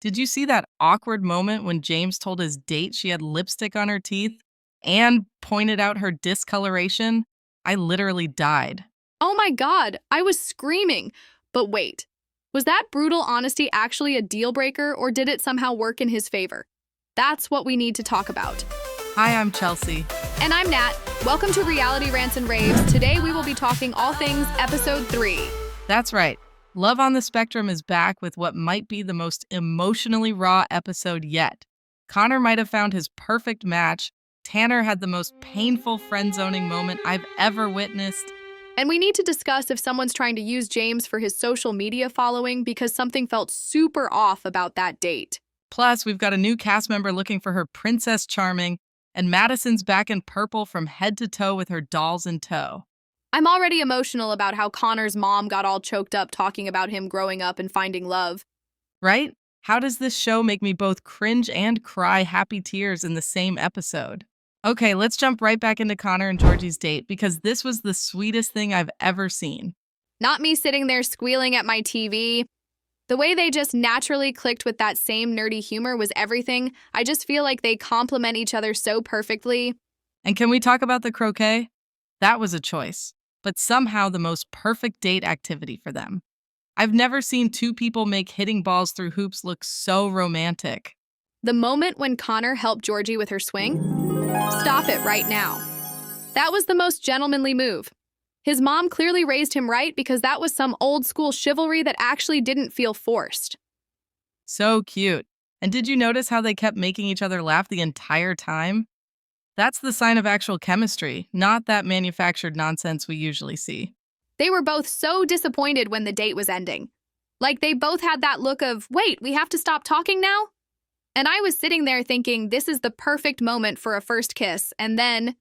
Did you see that awkward moment when James told his date she had lipstick on her teeth and pointed out her discoloration? I literally died. Oh my god, I was screaming. But wait, was that brutal honesty actually a deal breaker or did it somehow work in his favor? That's what we need to talk about. Hi, I'm Chelsea. And I'm Nat. Welcome to Reality Rants and Raves. Today we will be talking all things episode 3. That's right. Love on the Spectrum is back with what might be the most emotionally raw episode yet. Connor might have found his perfect match. Tanner had the most painful friend-zoning moment I've ever witnessed. And we need to discuss if someone's trying to use James for his social media following because something felt super off about that date. Plus, we've got a new cast member looking for her Princess Charming, and Madison's back in purple from head to toe with her dolls in tow. I'm already emotional about how Connor's mom got all choked up talking about him growing up and finding love. Right? How does this show make me both cringe and cry happy tears in the same episode? Okay, let's jump right back into Connor and Georgie's date because this was the sweetest thing I've ever seen. Not me sitting there squealing at my TV. The way they just naturally clicked with that same nerdy humor was everything. I just feel like they complement each other so perfectly. And can we talk about the croquet? That was a choice, but somehow the most perfect date activity for them. I've never seen two people make hitting balls through hoops look so romantic. The moment when Connor helped Georgie with her swing? Stop it right now. That was the most gentlemanly move. His mom clearly raised him right because that was some old school chivalry that actually didn't feel forced. So cute. And did you notice how they kept making each other laugh the entire time? That's the sign of actual chemistry, not that manufactured nonsense we usually see. They were both so disappointed when the date was ending. Like they both had that look of, wait, we have to stop talking now? And I was sitting there thinking this is the perfect moment for a first kiss, and then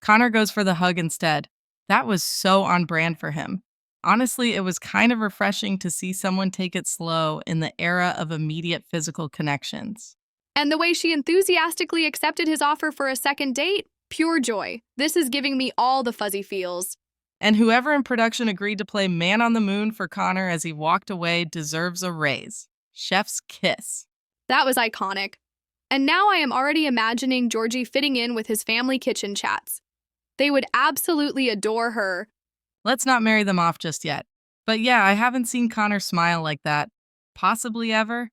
Connor goes for the hug instead. That was so on brand for him. Honestly, it was kind of refreshing to see someone take it slow in the era of immediate physical connections. and the way she enthusiastically accepted his offer for a second date, pure joy. This is giving me all the fuzzy feels. And whoever in production agreed to play Man on the Moon for Connor as he walked away deserves a raise. Chef's kiss. That was iconic. And now I am already imagining Georgie fitting in with his family kitchen chats. They would absolutely adore her. Let's not marry them off just yet. But yeah, I haven't seen Connor smile like that. Possibly ever.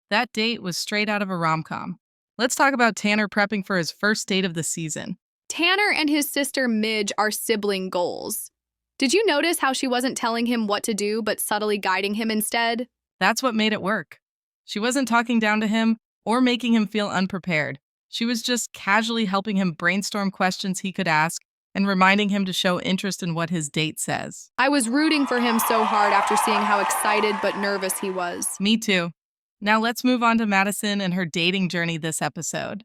That date was straight out of a rom-com. Let's talk about Tanner prepping for his first date of the season. Tanner and his sister Midge are sibling goals. Did you notice how she wasn't telling him what to do but subtly guiding him instead? That's what made it work. She wasn't talking down to him or making him feel unprepared. She was just casually helping him brainstorm questions he could ask and reminding him to show interest in what his date says. I was rooting for him so hard after seeing how excited but nervous he was. Me too. Now let's move on to Madison and her dating journey this episode.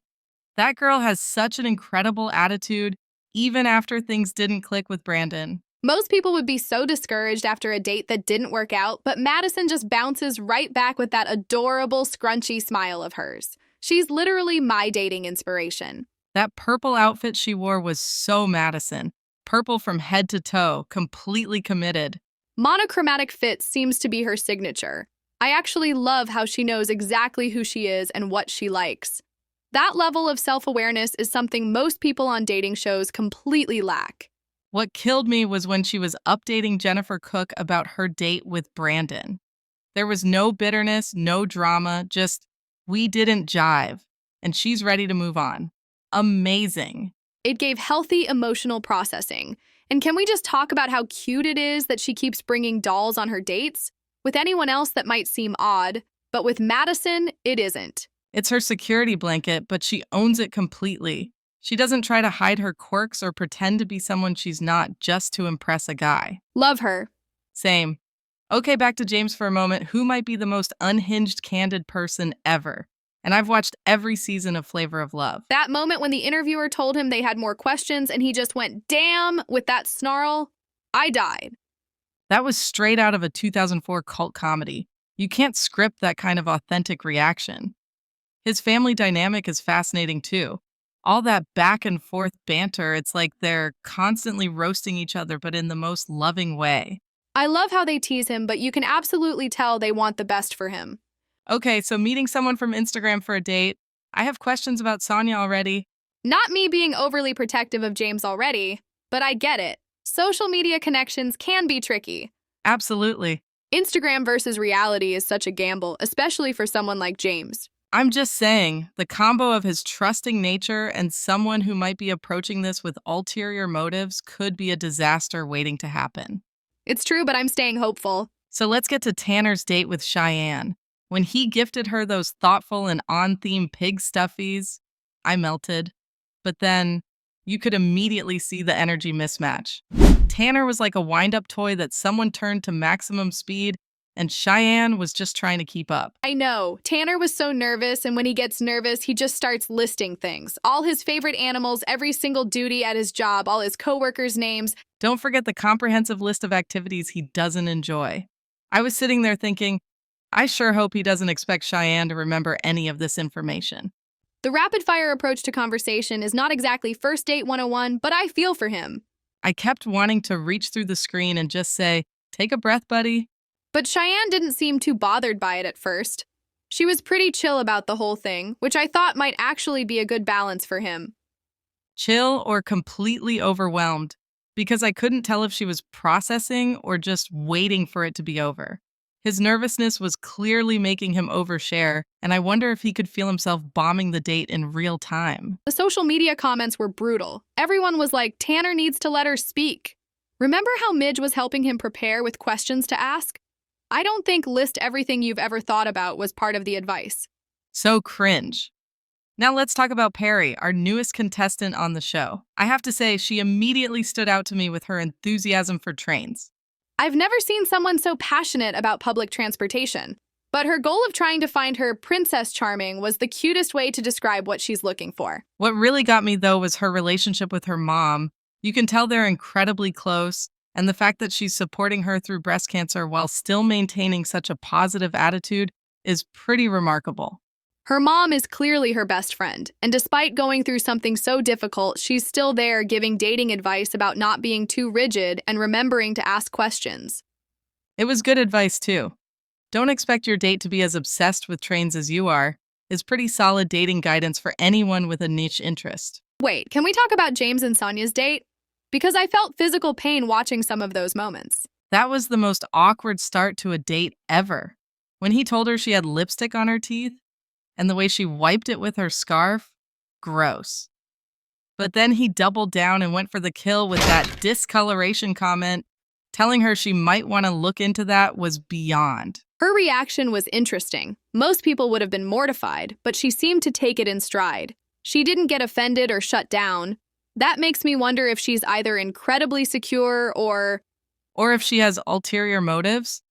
That girl has such an incredible attitude, even after things didn't click with Brandon. Most people would be so discouraged after a date that didn't work out, but Madison just bounces right back with that adorable, scrunchy smile of hers. She's literally my dating inspiration. That purple outfit she wore was so Madison. Purple from head to toe, completely committed. Monochromatic fit seems to be her signature. I actually love how she knows exactly who she is and what she likes. That level of self-awareness is something most people on dating shows completely lack. What killed me was when she was updating Jennifer Cook about her date with Brandon. There was no bitterness, no drama, just we didn't jive, and she's ready to move on. Amazing. It gave healthy emotional processing. And can we just talk about how cute it is that she keeps bringing dolls on her dates? With anyone else that might seem odd, but with Madison, it isn't. It's her security blanket, but she owns it completely. She doesn't try to hide her quirks or pretend to be someone she's not just to impress a guy. Love her. Same. Okay, back to James for a moment. Who might be the most unhinged, candid person ever? And I've watched every season of Flavor of Love. That moment when the interviewer told him they had more questions and he just went, damn, with that snarl, I died. That was straight out of a 2004 cult comedy. You can't script that kind of authentic reaction. His family dynamic is fascinating too. All that back and forth banter, it's like they're constantly roasting each other, but in the most loving way. I love how they tease him, but you can absolutely tell they want the best for him. Okay, so meeting someone from Instagram for a date. I have questions about Sonia already. Not me being overly protective of James already, but I get it. Social media connections can be tricky. Absolutely. Instagram versus reality is such a gamble, especially for someone like James. I'm just saying, the combo of his trusting nature and someone who might be approaching this with ulterior motives could be a disaster waiting to happen. It's true, but I'm staying hopeful. So let's get to Tanner's date with Cheyenne. When he gifted her those thoughtful and on-theme pig stuffies, I melted. But then you could immediately see the energy mismatch. Tanner was like a wind-up toy that someone turned to maximum speed, and Cheyenne was just trying to keep up. I know. Tanner was so nervous, and when he gets nervous, he just starts listing things. All his favorite animals, every single duty at his job, all his coworkers' names. Don't forget the comprehensive list of activities he doesn't enjoy. I was sitting there thinking, I sure hope he doesn't expect Cheyenne to remember any of this information. The rapid-fire approach to conversation is not exactly first date 101, but I feel for him. I kept wanting to reach through the screen and just say, take a breath, buddy. But Cheyenne didn't seem too bothered by it at first. She was pretty chill about the whole thing, which I thought might actually be a good balance for him. Chill or completely overwhelmed, because I couldn't tell if she was processing or just waiting for it to be over. His nervousness was clearly making him overshare, and I wonder if he could feel himself bombing the date in real time. The social media comments were brutal. Everyone was like, Tanner needs to let her speak. Remember how Midge was helping him prepare with questions to ask? I don't think list everything you've ever thought about was part of the advice. So cringe. Now let's talk about Pari, our newest contestant on the show. I have to say, she immediately stood out to me with her enthusiasm for trains. I've never seen someone so passionate about public transportation, but her goal of trying to find her Princess Charming was the cutest way to describe what she's looking for. What really got me, though, was her relationship with her mom. You can tell they're incredibly close, and the fact that she's supporting her through breast cancer while still maintaining such a positive attitude is pretty remarkable. Her mom is clearly her best friend, and despite going through something so difficult, she's still there giving dating advice about not being too rigid and remembering to ask questions. It was good advice, too. Don't expect your date to be as obsessed with trains as you are, is pretty solid dating guidance for anyone with a niche interest. Wait, can we talk about James and Sonia's date? Because I felt physical pain watching some of those moments. That was the most awkward start to a date ever. When he told her she had lipstick on her teeth, and the way she wiped it with her scarf, gross. But then he doubled down and went for the kill with that discoloration comment. Telling her she might want to look into that was beyond. Her reaction was interesting. Most people would have been mortified, but she seemed to take it in stride. She didn't get offended or shut down. That makes me wonder if she's either incredibly secure or if she has ulterior motives.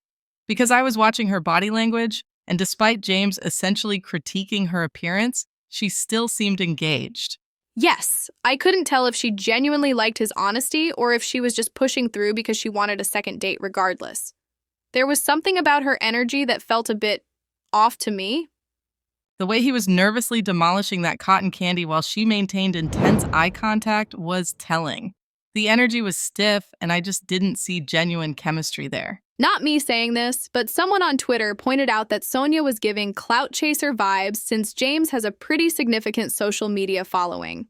Because I was watching her body language, and despite James essentially critiquing her appearance, she still seemed engaged. Yes, I couldn't tell if she genuinely liked his honesty or if she was just pushing through because she wanted a second date regardless. There was something about her energy that felt a bit off to me. The way he was nervously demolishing that cotton candy while she maintained intense eye contact was telling. The energy was stiff, and I just didn't see genuine chemistry there. Not me saying this, but someone on Twitter pointed out that Sonia was giving clout chaser vibes since James has a pretty significant social media following.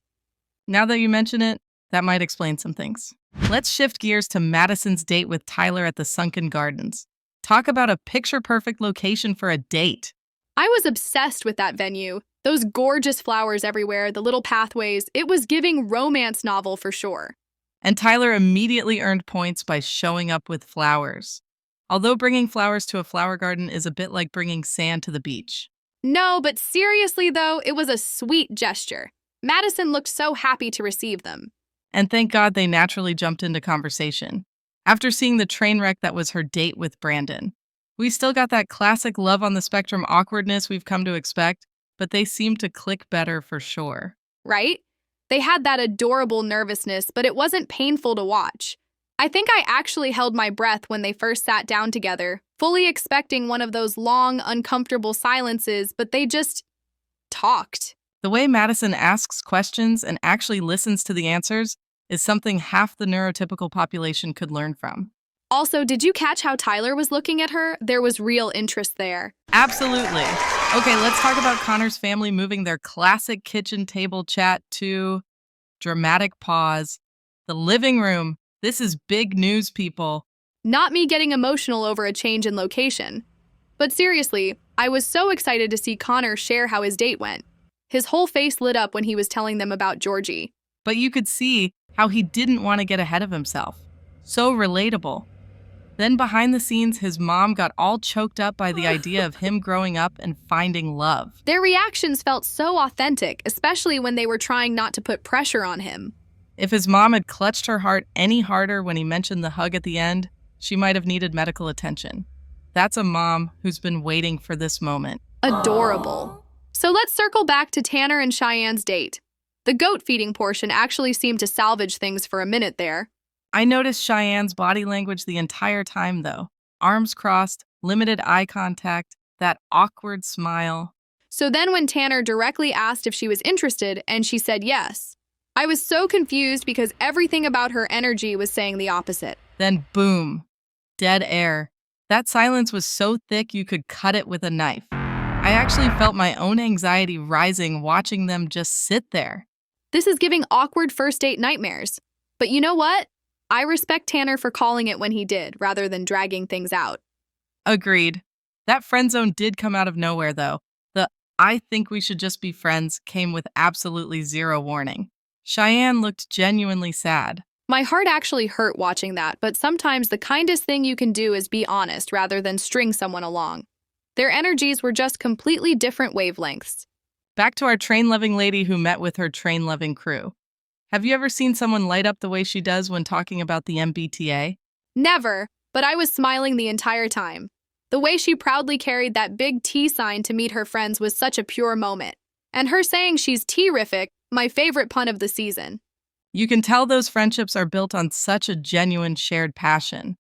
Now that you mention it, that might explain some things. Let's shift gears to Madison's date with Tyler at the Sunken Gardens. Talk about a picture-perfect location for a date. I was obsessed with that venue. Those gorgeous flowers everywhere, the little pathways, it was giving romance novel for sure. And Tyler immediately earned points by showing up with flowers. Although bringing flowers to a flower garden is a bit like bringing sand to the beach. No, but seriously though, it was a sweet gesture. Madison looked so happy to receive them. And thank God they naturally jumped into conversation. After seeing the train wreck that was her date with Brandon. We still got that classic love on the spectrum awkwardness we've come to expect, but they seemed to click better for sure. Right? They had that adorable nervousness, but it wasn't painful to watch. I think I actually held my breath when they first sat down together, fully expecting one of those long, uncomfortable silences, but they just talked. The way Madison asks questions and actually listens to the answers is something half the neurotypical population could learn from. Also, did you catch how Tyler was looking at her? There was real interest there. Absolutely. Okay, let's talk about Connor's family moving their classic kitchen table chat to dramatic pause. The living room. This is big news, people. Not me getting emotional over a change in location. But seriously, I was so excited to see Connor share how his date went. His whole face lit up when he was telling them about Georgie. But you could see how he didn't want to get ahead of himself. So relatable. Then behind the scenes, his mom got all choked up by the idea of him growing up and finding love. Their reactions felt so authentic, especially when they were trying not to put pressure on him. If his mom had clutched her heart any harder when he mentioned the hug at the end, she might have needed medical attention. That's a mom who's been waiting for this moment. Adorable. So let's circle back to Tanner and Cheyenne's date. The goat feeding portion actually seemed to salvage things for a minute there. I noticed Cheyenne's body language the entire time, though. Arms crossed, limited eye contact, that awkward smile. So then when Tanner directly asked if she was interested and she said yes, I was so confused because everything about her energy was saying the opposite. Then boom, dead air. That silence was so thick you could cut it with a knife. I actually felt my own anxiety rising watching them just sit there. This is giving awkward first date nightmares. But you know what? I respect Tanner for calling it when he did, rather than dragging things out. Agreed. That friend zone did come out of nowhere, though. The "I think we should just be friends" came with absolutely zero warning. Cheyenne looked genuinely sad. My heart actually hurt watching that, but sometimes the kindest thing you can do is be honest rather than string someone along. Their energies were just completely different wavelengths. Back to our train-loving lady who met with her train-loving crew. Have you ever seen someone light up the way she does when talking about the MBTA? Never, but I was smiling the entire time. The way she proudly carried that big T sign to meet her friends was such a pure moment. And her saying she's T-rific, my favorite pun of the season. You can tell those friendships are built on such a genuine shared passion.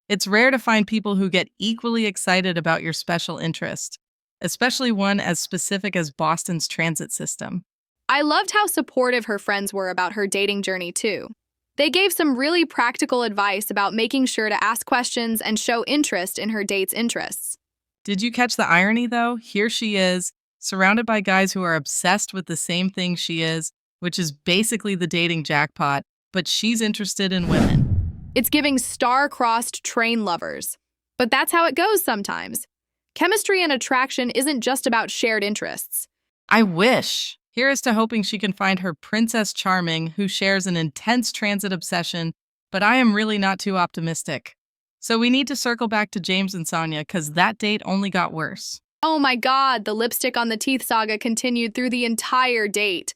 It's rare to find people who get equally excited about your special interest, especially one as specific as Boston's transit system. I loved how supportive her friends were about her dating journey, too. They gave some really practical advice about making sure to ask questions and show interest in her date's interests. Did you catch the irony, though? Here she is, surrounded by guys who are obsessed with the same thing she is, which is basically the dating jackpot, but she's interested in women. It's giving star-crossed train lovers. But that's how it goes sometimes. Chemistry and attraction isn't just about shared interests. I wish. Here's to hoping she can find her Princess Charming, who shares an intense transit obsession, but I am really not too optimistic. So we need to circle back to James and Sonia, because that date only got worse. Oh my god, the lipstick on the teeth saga continued through the entire date.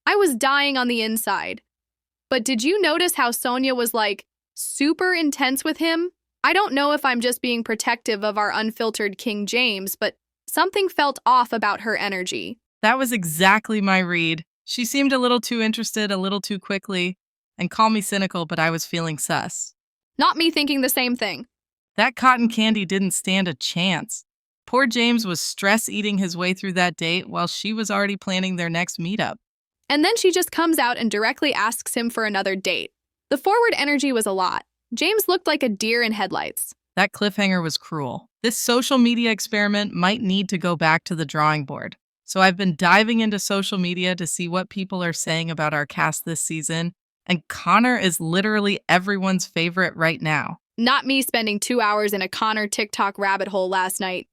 I was dying on the inside. But did you notice how Sonia was like, super intense with him? I don't know if I'm just being protective of our unfiltered King James, but something felt off about her energy. That was exactly my read. She seemed a little too interested a little too quickly, and call me cynical, but I was feeling sus. Not me thinking the same thing. That cotton candy didn't stand a chance. Poor James was stress-eating his way through that date while she was already planning their next meetup. And then she just comes out and directly asks him for another date. The forward energy was a lot. James looked like a deer in headlights. That cliffhanger was cruel. This social media experiment might need to go back to the drawing board. So I've been diving into social media to see what people are saying about our cast this season, and Connor is literally everyone's favorite right now. Not me spending 2 hours in a Connor TikTok rabbit hole last night.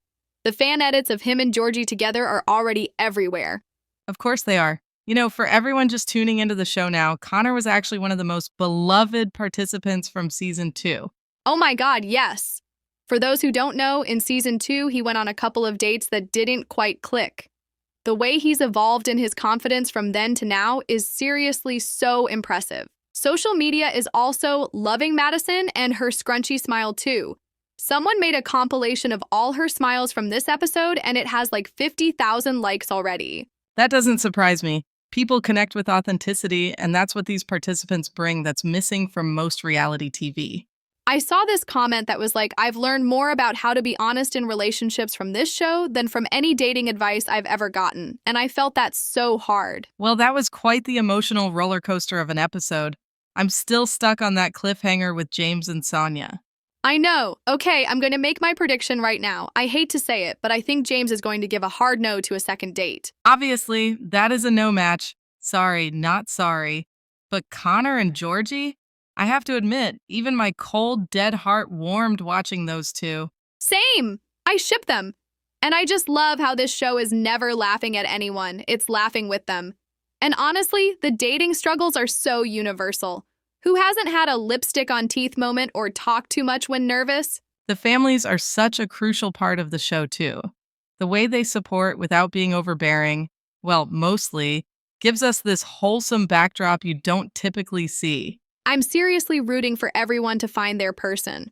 The fan edits of him and Georgie together are already everywhere. Of course they are. You know, for everyone just tuning into the show now, Connor was actually one of the most beloved participants from season 2. Oh my god, yes. For those who don't know, in season 2, he went on a couple of dates that didn't quite click. The way he's evolved in his confidence from then to now is seriously so impressive. Social media is also loving Madison and her scrunchy smile too. Someone made a compilation of all her smiles from this episode and it has like 50,000 likes already. That doesn't surprise me. People connect with authenticity, and that's what these participants bring that's missing from most reality TV. I saw this comment that was like, I've learned more about how to be honest in relationships from this show than from any dating advice I've ever gotten, and I felt that so hard. Well, that was quite the emotional roller coaster of an episode. I'm still stuck on that cliffhanger with James and Sonia. I know. Okay, I'm going to make my prediction right now. I hate to say it, but I think James is going to give a hard no to a second date. Obviously, that is a no match. Sorry, not sorry. But Connor and Georgie? I have to admit, even my cold, dead heart warmed watching those two. Same! I ship them. And I just love how this show is never laughing at anyone, it's laughing with them. And honestly, the dating struggles are so universal. Who hasn't had a lipstick on teeth moment or talked too much when nervous? The families are such a crucial part of the show, too. The way they support without being overbearing, well, mostly, gives us this wholesome backdrop you don't typically see. I'm seriously rooting for everyone to find their person.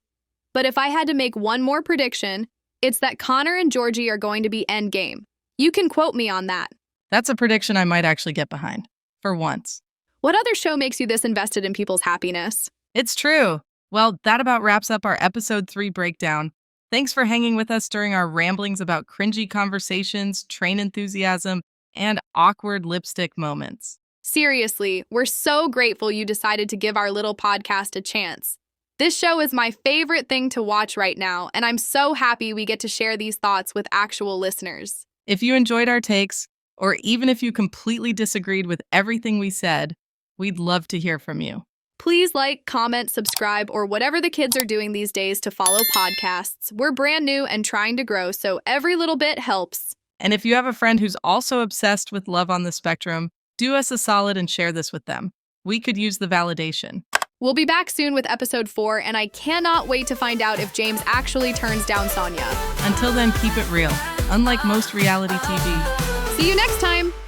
But if I had to make one more prediction, it's that Connor and Georgie are going to be endgame. You can quote me on that. That's a prediction I might actually get behind. For once. What other show makes you this invested in people's happiness? It's true. Well, that about wraps up our episode 3 breakdown. Thanks for hanging with us during our ramblings about cringy conversations, train enthusiasm, and awkward lipstick moments. Seriously, we're so grateful you decided to give our little podcast a chance. This show is my favorite thing to watch right now, and I'm so happy we get to share these thoughts with actual listeners. If you enjoyed our takes, or even if you completely disagreed with everything we said, we'd love to hear from you. Please like, comment, subscribe, or whatever the kids are doing these days to follow podcasts. We're brand new and trying to grow, so every little bit helps. And if you have a friend who's also obsessed with love on the spectrum, do us a solid and share this with them. We could use the validation. We'll be back soon with episode 4, and I cannot wait to find out if James actually turns down Sonia. Until then, keep it real, unlike most reality TV. See you next time!